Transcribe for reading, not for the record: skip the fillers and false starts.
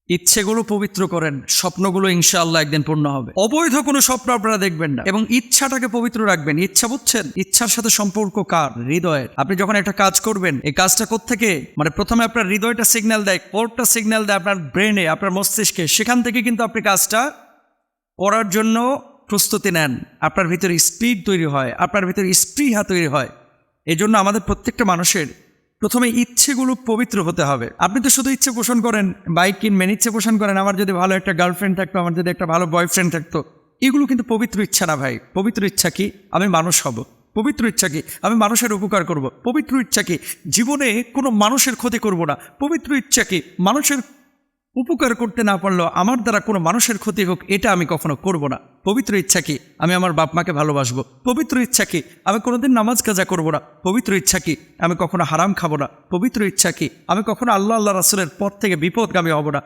ইচ্ছেগুলো পবিত্র করেন, স্বপ্নগুলো ইনশাআল্লাহ একদিন পূর্ণ হবে। অবৈধ কোনো স্বপ্ন আপনারা দেখবেন না এবং ইচ্ছাটাকে পবিত্র রাখবেন। ইচ্ছা বুঝছেন, ইচ্ছার সাথে সম্পর্ক কার? হৃদয়ের। আপনি যখন একটা কাজ করবেন, এই কাজটা কোত্থেকে, মানে প্রথমে আপনার হৃদয়টা সিগন্যাল দেয়, কোরটা সিগন্যাল দেয় আপনার ব্রেনে, আপনার মস্তিষ্কে, সেখান থেকে কিন্তু আপনি কাজটা করার জন্য প্রস্তুতি নেন। আপনার ভিতরে স্পিড তৈরি হয়, আপনার ভিতরে স্পৃহা তৈরি হয়। এই জন্য আমাদের প্রত্যেকটা মানুষের প্রথমে ইচ্ছেগুলো পবিত্র হতে হবে। আপনি তো শুধু ইচ্ছে পোষণ করেন, বাইক কিনবেন, ইচ্ছে পোষণ করেন আমার যদি ভালো একটা গার্লফ্রেন্ড থাকতো, আমার যদি একটা ভালো বয়ফ্রেন্ড থাকতো। এগুলো কিন্তু পবিত্র ইচ্ছা না ভাই। পবিত্র ইচ্ছা কি? আমি মানুষ হব। পবিত্র ইচ্ছা কি? আমি মানুষের উপকার করব। পবিত্র ইচ্ছা কি? জীবনে কোনো মানুষের ক্ষতি করব না। পবিত্র ইচ্ছা কি? মানুষের উপকার করতে না পারলেও আমার দ্বারা কোনো মানুষের ক্ষতি হোক, এটা আমি কখনো করব না। পবিত্র ইচ্ছা কি? আমি আমার বাপ মাকে ভালোবাসবো। পবিত্র ইচ্ছা কি? আমি কোনোদিন নামাজ কাজা করব না। পবিত্র ইচ্ছা কি? আমি কখনো হারাম খাবো না। পবিত্র ইচ্ছা কি? আমি কখনো আল্লাহ রাসূলের পথ থেকে বিপদগামী হব না।